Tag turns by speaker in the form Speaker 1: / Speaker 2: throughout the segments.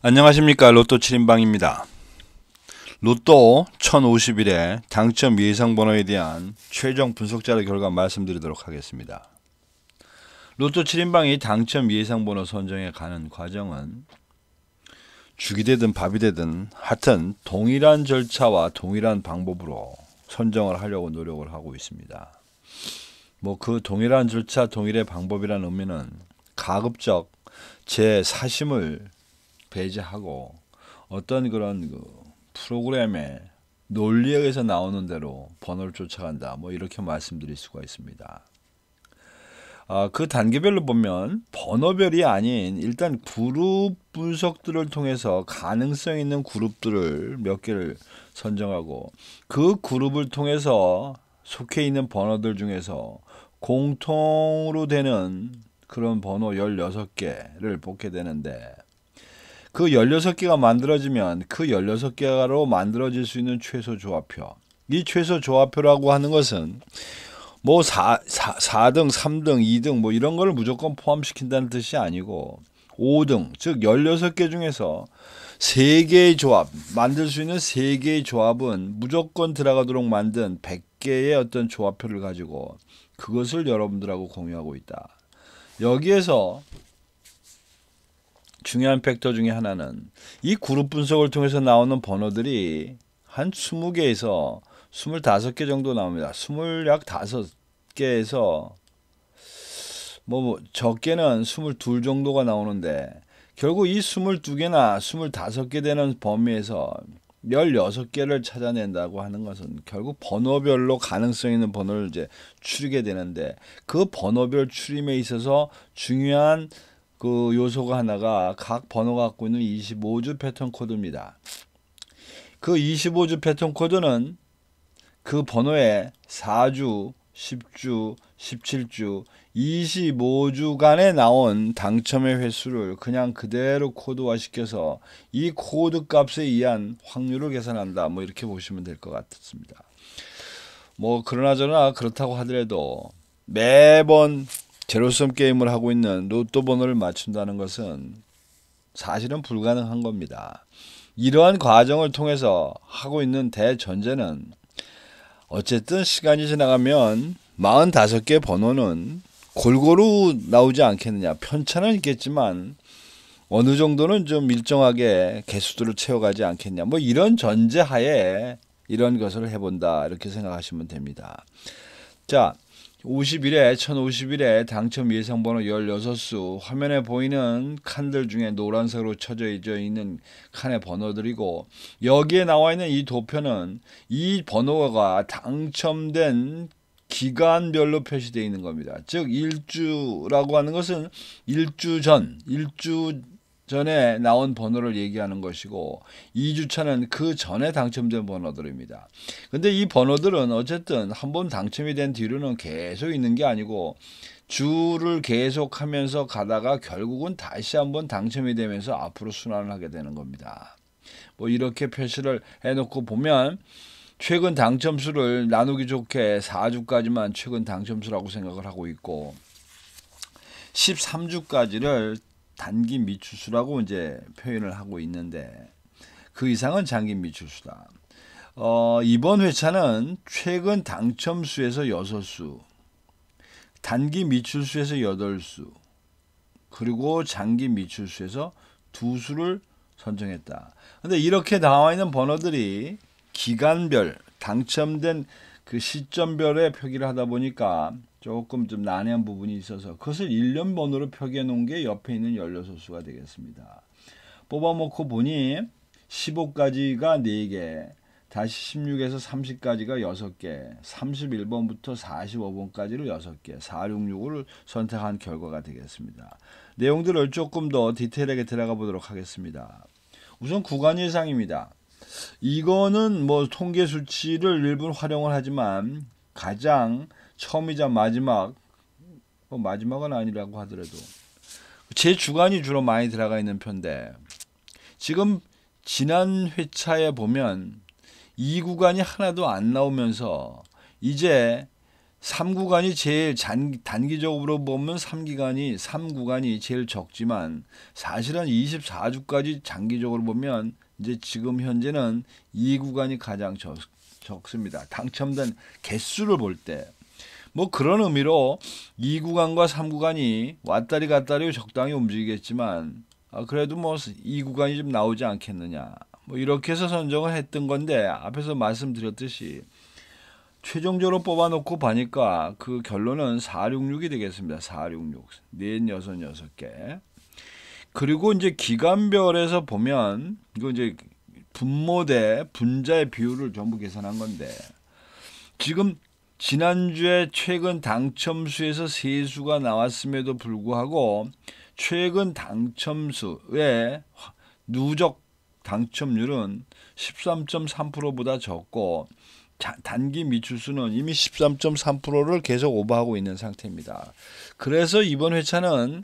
Speaker 1: 안녕하십니까. 로또 7인방입니다. 로또 1051의 당첨 예상번호에 대한 최종 분석 자료 결과 말씀드리도록 하겠습니다. 로또 7인방이 당첨 예상번호 선정에 가는 과정은 죽이 되든 밥이 되든 하여튼 동일한 절차와 동일한 방법으로 선정을 하려고 노력을 하고 있습니다. 그 동일한 절차, 동일의 방법이라는 의미는 가급적 제 사심을 배제하고 어떤 그런 프로그램의 논리에서 나오는 대로 번호를 쫓아간다. 이렇게 말씀드릴 수가 있습니다. 그 단계별로 보면 번호별이 아닌 일단 그룹 분석들을 통해서 가능성 있는 그룹들을 몇 개를 선정하고 그 그룹을 통해서 속해 있는 번호들 중에서 공통으로 되는 그런 번호 16개를 뽑게 되는데 그 16개가 만들어지면 그 16개로 만들어질 수 있는 최소 조합표. 이 최소 조합표라고 하는 것은 4등, 3등, 2등 이런 걸 무조건 포함시킨다는 뜻이 아니고 5등, 즉 16개 중에서 3개의 조합, 만들 수 있는 3개의 조합은 무조건 들어가도록 만든 100개의 어떤 조합표를 가지고 그것을 여러분들하고 공유하고 있다. 여기에서 중요한 팩터 중에 하나는 이 그룹 분석을 통해서 나오는 번호들이 한 20개에서 25개 정도 나옵니다. 25개에서 적게는 22 정도가 나오는데 결국 이 22개나 25개 되는 범위에서 16개를 찾아낸다고 하는 것은 결국 번호별로 가능성 있는 번호를 이제 추리게 되는데 그 번호별 추림에 있어서 중요한 그 요소가 하나가 각 번호가 갖고 있는 25주 패턴 코드입니다. 그 25주 패턴 코드는 그 번호에 4주, 10주, 17주, 25주간에 나온 당첨의 횟수를 그냥 그대로 코드화 시켜서 이 코드 값에 의한 확률을 계산한다. 이렇게 보시면 될 것 같습니다. 그러나 그렇다고 하더라도 매번 제로섬 게임을 하고 있는 로또 번호를 맞춘다는 것은 사실은 불가능한 겁니다. 이러한 과정을 통해서 하고 있는 대전제는 어쨌든 시간이 지나가면 45개 번호는 골고루 나오지 않겠느냐. 편차는 있겠지만 어느 정도는 좀 일정하게 개수들을 채워가지 않겠냐. 이런 전제하에 이런 것을 해본다. 이렇게 생각하시면 됩니다. 자, 1051회 당첨 예상번호 16수 화면에 보이는 칸들 중에 노란색으로 쳐져 있는 칸의 번호들이고 여기에 나와 있는 이 도표는 이 번호가 당첨된 기간별로 표시되어 있는 겁니다. 즉 1주라고 하는 것은 1주 전에 나온 번호를 얘기하는 것이고 2주차는 그 전에 당첨된 번호들입니다. 근데 이 번호들은 어쨌든 한번 당첨이 된 뒤로는 계속 있는 게 아니고 주를 계속하면서 가다가 결국은 다시 한번 당첨이 되면서 앞으로 순환을 하게 되는 겁니다. 이렇게 표시를 해놓고 보면 최근 당첨수를 나누기 좋게 4주까지만 최근 당첨수라고 생각을 하고 있고 13주까지를 단기 미추수라고 이제 표현을 하고 있는데 그 이상은 장기 미추수다. 이번 회차는 최근 당첨수에서 6수, 단기 미추수에서 8수, 그리고 장기 미추수에서 2수를 선정했다. 근데 이렇게 나와 있는 번호들이 기간별, 당첨된 그 시점별에 표기를 하다 보니까 조금 좀 난해한 부분이 있어서 그것을 1년 번호로 표기해 놓은 게 옆에 있는 16수가 되겠습니다. 뽑아놓고 보니 15까지가 4개, 다시 16에서 30까지가 6개, 31번부터 45번까지로 6개, 466을 선택한 결과가 되겠습니다. 내용들을 조금 더 디테일하게 들어가 보도록 하겠습니다. 우선 구간 예상입니다. 이거는 통계 수치를 일부 활용을 하지만 가장 처음이자 마지막은 아니라고 하더라도 제 주간이 주로 많이 들어가 있는 편인데 지금 지난 회차에 보면 이 구간이 하나도 안 나오면서 이제 3구간이 제일 단기적으로 보면 3구간이 제일 적지만 사실은 24주까지 장기적으로 보면 이제 지금 현재는 2구간이 가장 적습니다. 당첨된 개수를 볼 때. 뭐 그런 의미로 2구간과 3구간이 왔다리 갔다리 적당히 움직이겠지만 그래도 뭐 2구간이 좀 나오지 않겠느냐. 뭐 이렇게 해서 선정을 했던 건데 앞에서 말씀드렸듯이 최종적으로 뽑아놓고 보니까 그 결론은 466이 되겠습니다. 466. 46개. 그리고 이제 기간별에서 보면 이거 이제 분모 대 분자의 비율을 전부 계산한 건데 지금 지난주에 최근 당첨수에서 세수가 나왔음에도 불구하고 최근 당첨수의 누적 당첨률은 13.3%보다 적고 단기 미출수는 이미 13.3%를 계속 오버하고 있는 상태입니다. 그래서 이번 회차는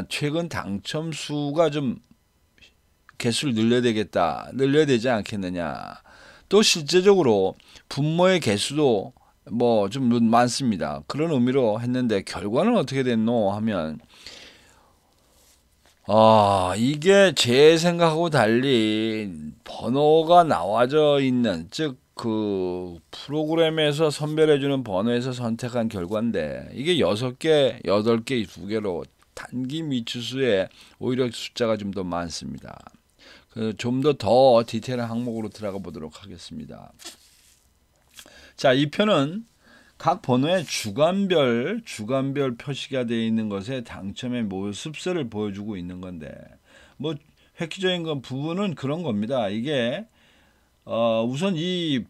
Speaker 1: 최근 당첨수가 좀 개수를 늘려야 되지 않겠느냐. 또 실제적으로 분모의 개수도 뭐 좀 많습니다. 그런 의미로 했는데 결과는 어떻게 됐노 하면 이게 제 생각하고 달리 번호가 나와져 있는 즉 그 프로그램에서 선별해주는 번호에서 선택한 결과인데 이게 6개, 8개, 2개로 단기 미추수에 오히려 숫자가 좀 더 많습니다. 좀 더 디테일한 항목으로 들어가 보도록 하겠습니다. 자, 이 표는 각 번호의 주간별 표시가 되어 있는 것에 당첨의 모습세를 보여주고 있는 건데 뭐 획기적인 건 부분은 그런 겁니다. 이게 우선 이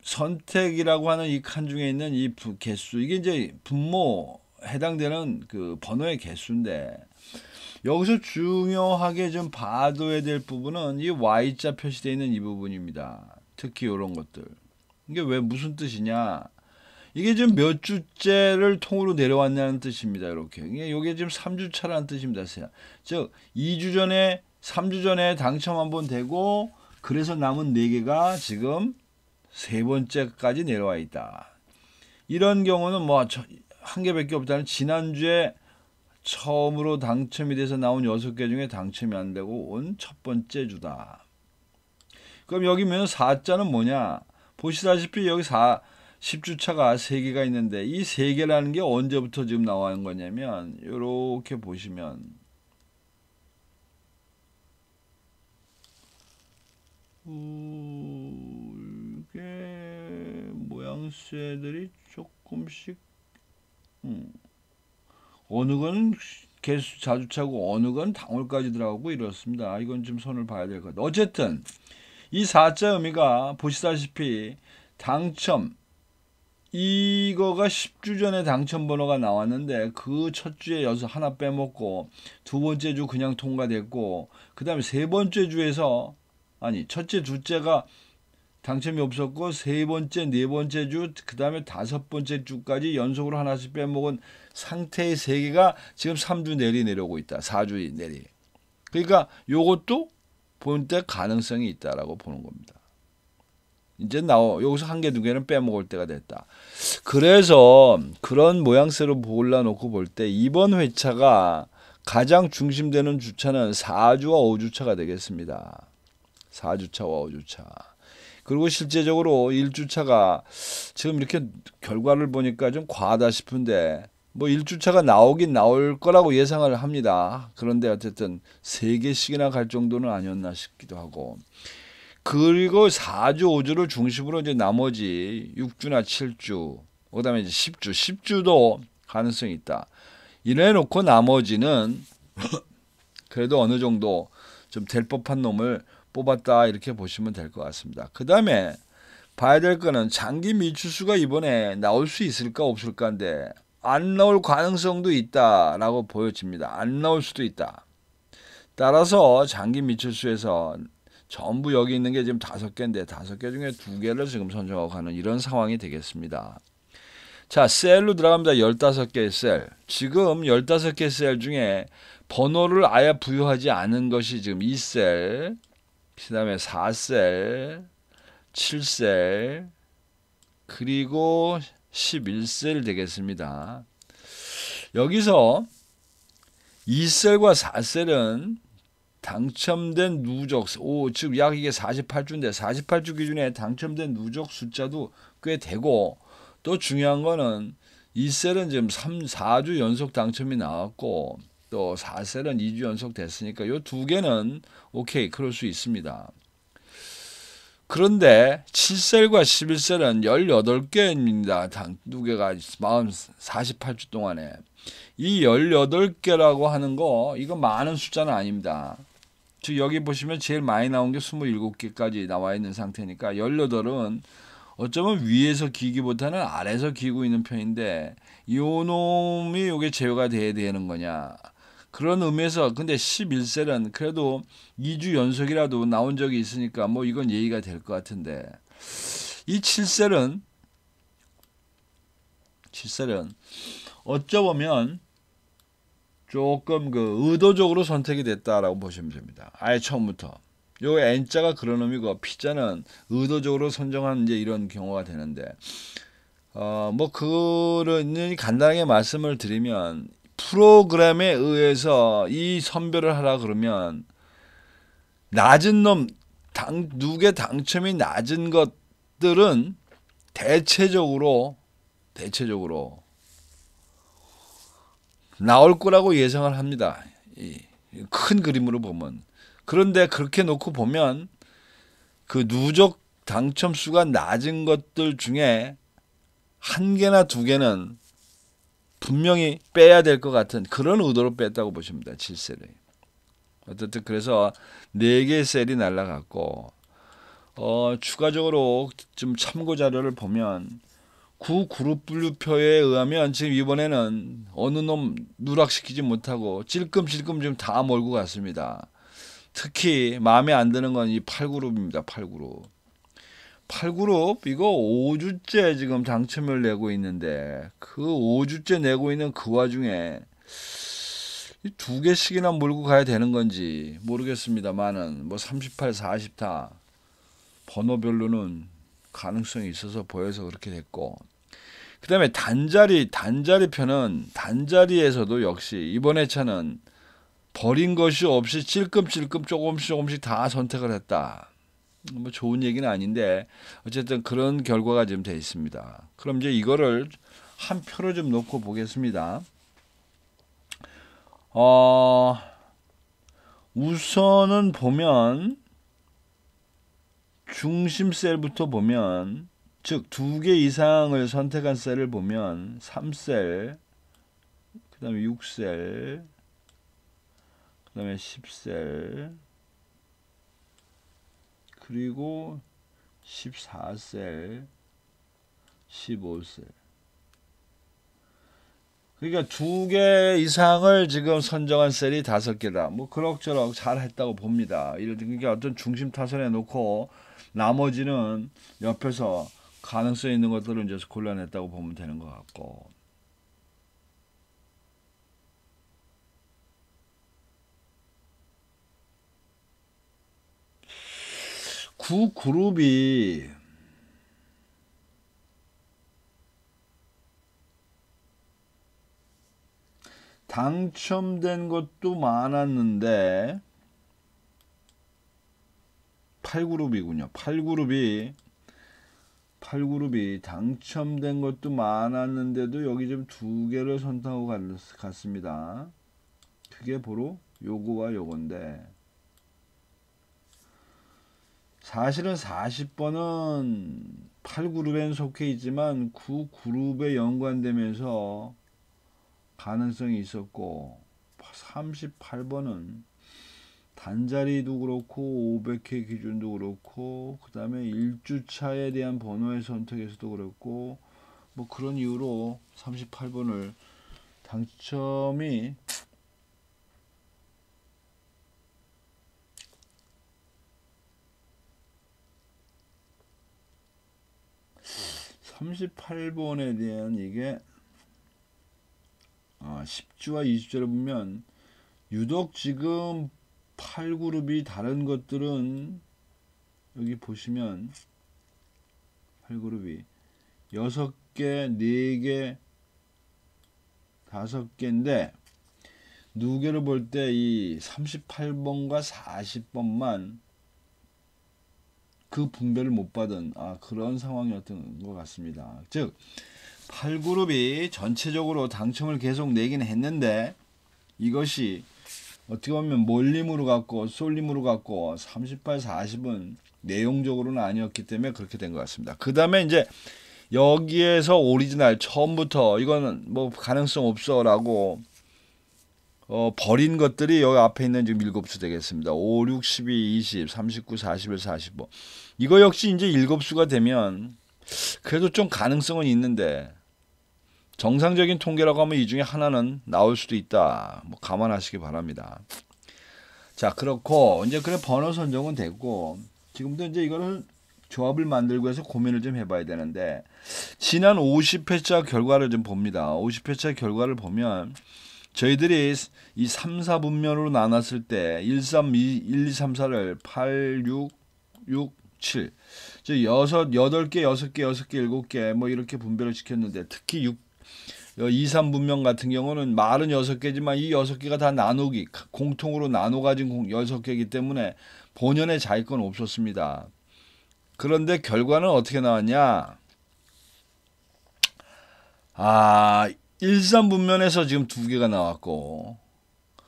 Speaker 1: 선택이라고 하는 이 칸 중에 있는 이 개수 이게 이제 분모 해당되는 그 번호의 개수인데 여기서 중요하게 좀 봐둬야 될 부분은 이 Y자 표시되어 있는 이 부분입니다. 특히 이런 것들. 이게 왜 무슨 뜻이냐? 이게 지금 몇 주째를 통으로 내려왔냐는 뜻입니다. 이렇게. 이게 지금 3주차라는 뜻입니다. 즉 2주 전에 3주 전에 당첨 한번 되고 그래서 남은 4개가 지금 3번째까지 내려와 있다. 이런 경우는 뭐 한 개밖에 없다는 지난주에 처음으로 당첨이 돼서 나온 6개 중에 당첨이 안 되고 온 첫 번째 주다. 그럼 여기면 4자는 뭐냐? 보시다시피 여기 10주차가 3개가 있는데 이 3개라는 게 언제부터 지금 나오는 거냐면 이렇게 보시면 이게 모양새들이 조금씩 어느 건 개수 자주차고 어느 건 당월까지 들어가고 이렇습니다. 이건 좀 손을 봐야 될 것 같아요. 어쨌든 이 4자 의미가 보시다시피 당첨 이거가 10주 전에 당첨 번호가 나왔는데 그 첫 주에 여기서 하나 빼먹고 두 번째 주 그냥 통과됐고 그 다음에 세 번째 주에서 첫째 둘째가 당첨이 없었고 세 번째 네 번째 주 그 다음에 다섯 번째 주까지 연속으로 하나씩 빼먹은 상태의 3개가 지금 3주 내려오고 있다. 4주 내리. 그러니까 요것도 본 때 가능성이 있다라고 보는 겁니다. 이제 여기서 1개, 2개는 빼먹을 때가 됐다. 그래서 그런 모양새로 골라놓고 볼 때 이번 회차가 가장 중심되는 주차는 4주와 5주차가 되겠습니다. 4주차와 5주차. 그리고 실제적으로 1주차가 지금 이렇게 결과를 보니까 좀 과하다 싶은데 뭐 1주차가 나오긴 나올 거라고 예상을 합니다. 그런데 어쨌든 3개씩이나 갈 정도는 아니었나 싶기도 하고 그리고 4주, 5주를 중심으로 이제 나머지 6주나 7주, 그 다음에 이제 10주도 가능성이 있다. 이래 놓고 나머지는 그래도 어느 정도 좀 될 법한 놈을 뽑았다 이렇게 보시면 될 것 같습니다. 그 다음에 봐야 될 거는 장기 미추수가 이번에 나올 수 있을까 없을까인데 안 나올 가능성도 있다라고 보여집니다. 안 나올 수도 있다. 따라서 장기 미추수에서 전부 여기 있는 게 지금 5개인데 5개 중에 2개를 지금 선정하고 가는 이런 상황이 되겠습니다. 자, 셀로 들어갑니다. 15개의 셀. 지금 15개 셀 중에 번호를 아예 부여하지 않은 것이 지금 2셀, 그 다음에 4셀, 7셀, 그리고 11셀 되겠습니다. 여기서 2셀과 4셀은 당첨된 누적, 즉 약 이게 48주인데 48주 기준에 당첨된 누적 숫자도 꽤 되고, 또 중요한 거는 2셀은 지금 4주 연속 당첨이 나왔고 또 4셀은 2주 연속 됐으니까 요 두 개는 오케이, 그럴 수 있습니다. 그런데 7셀과 11셀은 18개입니다. 두 개가 48주 동안에. 이 18개라고 하는 거, 이거 많은 숫자는 아닙니다. 즉 여기 보시면 제일 많이 나온 게 27개까지 나와 있는 상태니까 18은 어쩌면 위에서 기기보다는 아래에서 기고 있는 편인데, 요 놈이 요게 제어가 돼야 되는 거냐, 그런 의미에서. 근데 11셀은 그래도 2주 연속이라도 나온 적이 있으니까 뭐 이건 예의가 될 것 같은데, 이 7셀은 어쩌보면 조금 의도적으로 선택이 됐다라고 보시면 됩니다. 아예 처음부터. 요 N자가 그런 의미고 P자는 의도적으로 선정한 이제 이런 경우가 되는데, 뭐 그런 간단하게 말씀을 드리면, 프로그램에 의해서 이 선별을 하라 그러면 낮은 놈, 누계 당첨이 낮은 것들은 대체적으로 나올 거라고 예상을 합니다. 큰 그림으로 보면. 그런데 그렇게 놓고 보면 그 누적 당첨 수가 낮은 것들 중에 한 개나 두 개는 분명히 빼야 될 것 같은 그런 의도로 뺐다고 보시면 됩니다. 7셀이. 어쨌든 그래서 4개의 셀이 날라갔고, 추가적으로 좀 참고 자료를 보면 구 그룹 분류표에 의하면 지금 이번에는 어느 놈 누락시키지 못하고 찔끔찔끔 지금 다 몰고 갔습니다. 특히 마음에 안 드는 건 이 8그룹입니다. 8그룹 이거 5주째 지금 당첨을 내고 있는데, 그 5주째 내고 있는 그 와중에 이 2개씩이나 몰고 가야 되는 건지 모르겠습니다만은, 뭐 38, 40 다 번호별로는 가능성이 있어서 보여서 그렇게 됐고, 그 다음에 단자리편은 단자리에서도 역시 이번 회차는 버린 것이 없이 찔끔찔끔 조금씩 다 선택을 했다. 뭐 좋은 얘기는 아닌데 어쨌든 그런 결과가 지금 되어 있습니다. 그럼 이제 이거를 한 표로 좀 놓고 보겠습니다. 우선은 보면 중심 셀부터 보면, 즉 2개 이상을 선택한 셀을 보면 3셀, 그 다음에 6셀, 그 다음에 10셀, 그리고 14셀, 15셀. 그러니까 2개 이상을 지금 선정한 셀이 5개다. 뭐 그럭저럭 잘 했다고 봅니다. 그러니까 어떤 중심 타선에 놓고 나머지는 옆에서 가능성 있는 것들을 이제 골라냈다고 보면 되는 것 같고. 구 그룹이 당첨된 것도 많았는데 8그룹이군요. 8그룹이 당첨된 것도 많았는데도 여기 좀 2개를 선택하고 갔습니다. 그게 바로 요거와 요건데, 사실은 40번은 8그룹엔 속해 있지만 9그룹에 연관되면서 가능성이 있었고, 38번은 단자리도 그렇고 500회 기준도 그렇고 그 다음에 1주차에 대한 번호의 선택에서도 그렇고, 뭐 그런 이유로 38번을 당첨이 38번에 대한 이게 10주와 20주를 보면 유독 지금 8그룹이 다른 것들은 여기 보시면 8그룹이 6개, 4개, 5개인데 누계를 볼 때 이 38번과 40번만 그 분배를 못 받은 그런 상황이었던 것 같습니다. 즉 8그룹이 전체적으로 당첨을 계속 내긴 했는데 이것이 어떻게 보면 몰림으로 갔고 쏠림으로 갔고 38, 40은 내용적으로는 아니었기 때문에 그렇게 된 것 같습니다. 그 다음에 이제 여기에서 오리지널 처음부터 이거는 뭐 가능성 없어 라고 버린 것들이 여기 앞에 있는 지금 7수 되겠습니다. 5, 6, 12, 20, 39, 41, 45. 이거 역시 이제 7수가 되면 그래도 좀 가능성은 있는데 정상적인 통계라고 하면 이 중에 하나는 나올 수도 있다. 뭐 감안하시기 바랍니다. 자, 그렇고 이제 그래 번호 선정은 됐고 지금도 이제 이거는 조합을 만들고 해서 고민을 좀 해봐야 되는데 지난 50회차 결과를 좀 봅니다. 50회차 결과를 보면 저희들이 이 3, 4분면으로 나눴을 때 1, 3, 2, 1, 2, 3, 4를 8, 6, 6, 7 즉 8개, 6개, 6개, 7개 뭐 이렇게 분배를 시켰는데 특히 2, 3분면 같은 경우는 말은 6개지만 이 6개가 다 나누기 공통으로 나눠 가진 6개이기 때문에 본연의 자기건 없었습니다. 그런데 결과는 어떻게 나왔냐? 1, 3분면에서 지금 2개가 나왔고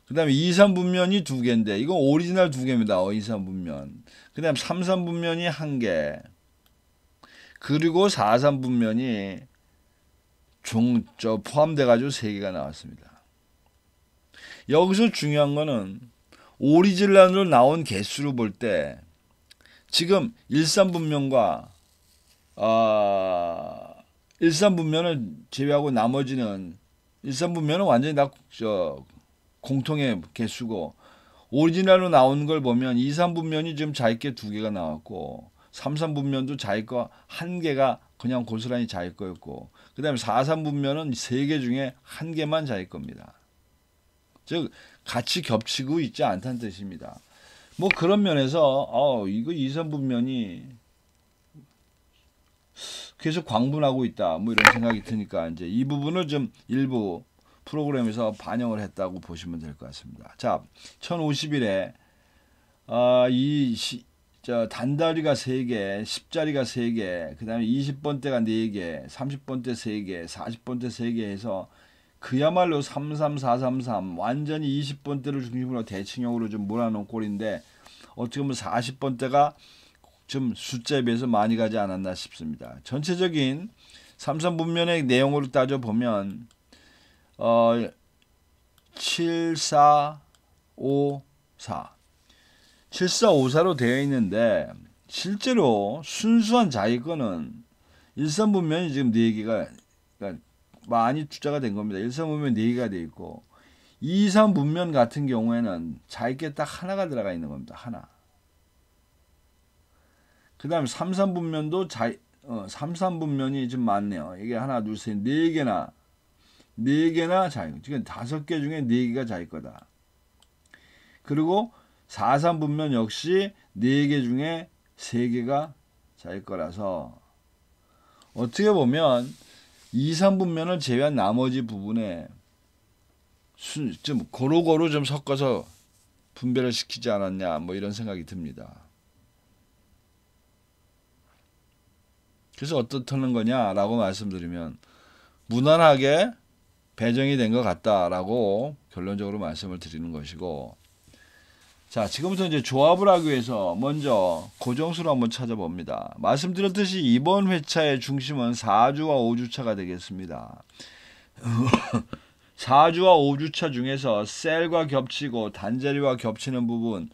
Speaker 1: 그 다음에 2, 3분면이 2개인데 이건 오리지널 2개입니다. 2, 3분면. 그 다음에 3, 3분면이 1개 그리고 4, 3분면이 포함돼가지고 3개가 나왔습니다. 여기서 중요한 거는 오리지널로 나온 개수로 볼 때 지금 1, 3분면과 1, 3분면을 제외하고 나머지는 1, 3분면은 완전히 다 공통의 개수고 오리지널로 나온 걸 보면 2, 3분면이 지금 자기 게 2개가 나왔고 3, 3분면도 자기 거 1개가 그냥 고스란히 자기 거였고 그 다음에 4, 3분면은 3개 중에 1개만 자기 겁니다. 즉 같이 겹치고 있지 않다는 뜻입니다. 뭐 그런 면에서 이거 2, 3분면이 계속 광분하고 있다 뭐 이런 생각이 드니까 이제 이 부분을 좀 일부 프로그램에서 반영을 했다고 보시면 될 것 같습니다. 자, 1051에 단다리가 3개, 10자리가 3개, 그 다음에 20번대가 4개, 30번대 3개, 40번대 3개 해서 그야말로 33433 완전히 20번대를 중심으로 대칭형으로 좀 몰아놓은 꼴인데 어떻게 보면 40번대가 좀 숫자에 비해서 많이 가지 않았나 싶습니다. 전체적인 33분면의 내용으로 따져보면 7454 7454로 되어 있는데 실제로 순수한 자기 거는 13분면이 지금 4개가 그러니까 많이 투자가 된 겁니다. 13분면 4개가 되어 있고 23분면 같은 경우에는 자기 게 딱 하나가 들어가 있는 겁니다. 하나. 그 다음에 33분면도 33분면이 좀 많네요. 이게 하나, 둘, 셋, 4개나 자기, 지금 5개 중에 4개가 자기 거다. 그리고 4,3분면 역시 4개 중에 3개가 자기 거라서 어떻게 보면 2, 3분면을 제외한 나머지 부분에 좀 고루고루 좀 섞어서 분배를 시키지 않았냐 뭐 이런 생각이 듭니다. 그래서 어떻다는 거냐라고 말씀드리면 무난하게 배정이 된 것 같다라고 결론적으로 말씀을 드리는 것이고 자, 지금부터 이제 조합을 하기 위해서 먼저 고정수를 한번 찾아봅니다. 말씀드렸듯이 이번 회차의 중심은 4주와 5주차가 되겠습니다. 4주와 5주차 중에서 셀과 겹치고 단자리와 겹치는 부분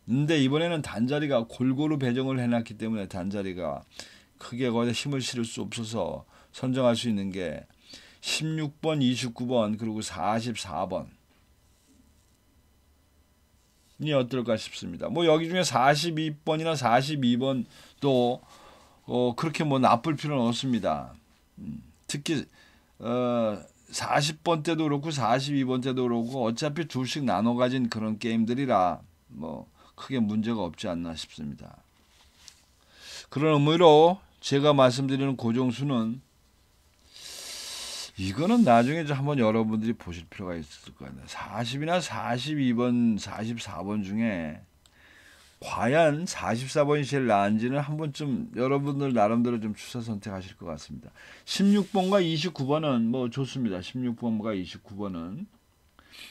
Speaker 1: 근데 이번에는 단자리가 골고루 배정을 해놨기 때문에 단자리가 크게 거기다 힘을 실을 수 없어서 선정할 수 있는 게 16번, 29번 그리고 44번 이 어떨까 싶습니다. 뭐 여기 중에 42번이나 42번도 그렇게 뭐 나쁠 필요는 없습니다. 특히 40번 때도 그렇고 42번 때도 그렇고 어차피 둘씩 나눠 가진 그런 게임들이라 뭐 크게 문제가 없지 않나 싶습니다. 그런 의미로 제가 말씀드리는 고정수는 이거는 나중에 좀 한번 여러분들이 보실 필요가 있을 것 같아요. 40이나 42번, 44번 중에 과연 44번이 제일 나은지는 한 번쯤 여러분들 나름대로 좀 추서 선택하실 것 같습니다. 16번과 29번은 뭐 좋습니다. 16번과 29번은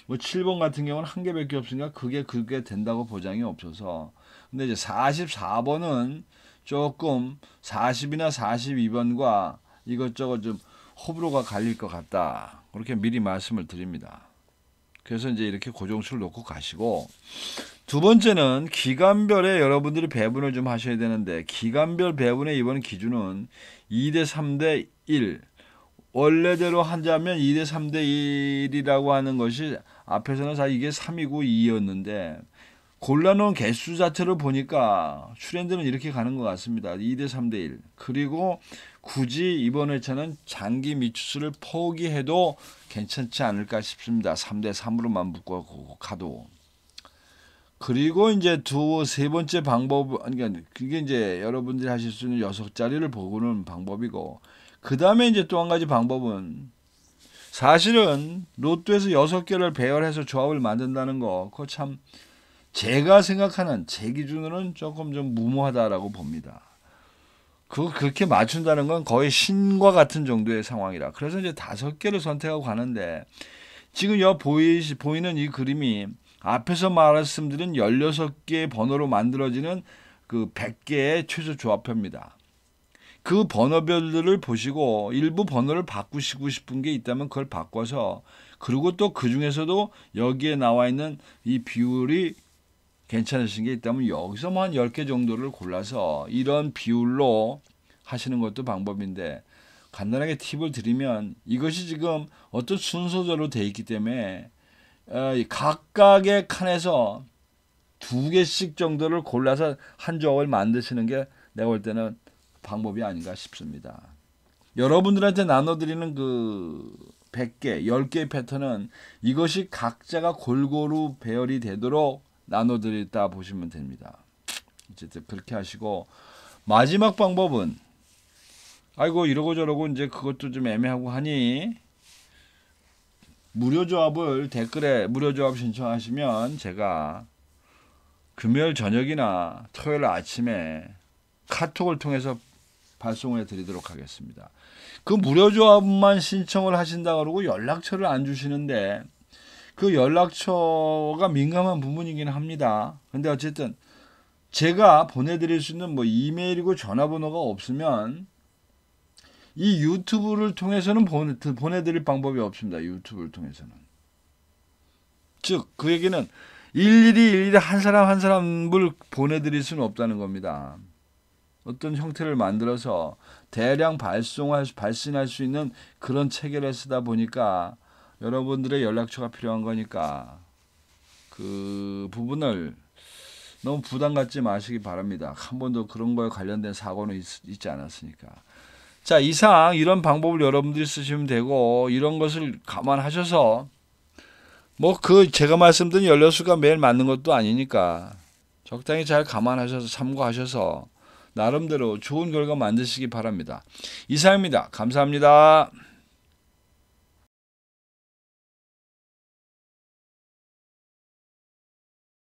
Speaker 1: 뭐 7번 같은 경우는 한 개밖에 없으니까 그게 된다고 보장이 없어서. 근데 이제 44번은 조금 40이나 42번과 이것저것 좀 호불호가 갈릴 것 같다. 그렇게 미리 말씀을 드립니다. 그래서 이제 이렇게 고정수를 놓고 가시고, 두 번째는 기간별에 여러분들이 배분을 좀 하셔야 되는데, 기간별 배분의 이번 기준은 2대 3대 1. 원래대로 하자면 2대 3대 1이라고 하는 것이 앞에서는 다 이게 3이고 2였는데, 골라놓은 개수 자체를 보니까 트렌드는 이렇게 가는 것 같습니다. 2대 3대 1. 그리고 굳이 이번 회차는 장기 미추수를 포기해도 괜찮지 않을까 싶습니다. 3대 3으로만 묶어 가도. 그리고 이제 세 번째 방법, 그러니까 그게 이제 여러분들이 하실 수 있는 6자리를 보고는 방법이고, 그 다음에 이제 또 한 가지 방법은 사실은 로또에서 6개를 배열해서 조합을 만든다는 거, 그거 참 제가 생각하는 제 기준으로는 조금 좀 무모하다라고 봅니다. 그렇게 맞춘다는 건 거의 신과 같은 정도의 상황이라. 그래서 이제 5개를 선택하고 가는데, 지금 보이는 이 그림이 앞에서 말씀드린 16개의 번호로 만들어지는 그 100개의 최소 조합표입니다. 그 번호별들을 보시고 일부 번호를 바꾸시고 싶은 게 있다면 그걸 바꿔서, 그리고 또 그 중에서도 여기에 나와 있는 이 비율이 괜찮으신 게 있다면 여기서만 10개 정도를 골라서 이런 비율로 하시는 것도 방법인데, 간단하게 팁을 드리면 이것이 지금 어떤 순서대로 되어 있기 때문에 각각의 칸에서 2개씩 정도를 골라서 한 조합을 만드시는 게 내가 볼 때는 방법이 아닌가 싶습니다. 여러분들한테 나눠드리는 그 100개, 10개의 패턴은 이것이 각자가 골고루 배열이 되도록 나눠드렸다 보시면 됩니다. 어쨌든 그렇게 하시고, 마지막 방법은 아이고 이러고 저러고 이제 그것도 좀 애매하고 하니 무료 조합을 댓글에 무료 조합 신청하시면 제가 금요일 저녁이나 토요일 아침에 카톡을 통해서 발송해 드리도록 하겠습니다. 그 무료 조합만 신청을 하신다 그러고 연락처를 안 주시는데, 그 연락처가 민감한 부분이긴 합니다. 근데 어쨌든 제가 보내드릴 수 있는 뭐 이메일이고 전화번호가 없으면 이 유튜브를 통해서는 보내드릴 방법이 없습니다. 유튜브를 통해서는. 즉 그 얘기는 일일이 한 사람 한 사람을 보내드릴 수는 없다는 겁니다. 어떤 형태를 만들어서 대량 발신할 수 있는 그런 체계를 쓰다 보니까 여러분들의 연락처가 필요한 거니까 그 부분을 너무 부담 갖지 마시기 바랍니다. 한 번도 그런 거에 관련된 사고는 있지 않았으니까. 자, 이상 이런 방법을 여러분들이 쓰시면 되고, 이런 것을 감안하셔서 뭐 제가 말씀드린 연료수가 매일 맞는 것도 아니니까 적당히 잘 감안하셔서 참고하셔서 나름대로 좋은 결과 만드시기 바랍니다. 이상입니다. 감사합니다.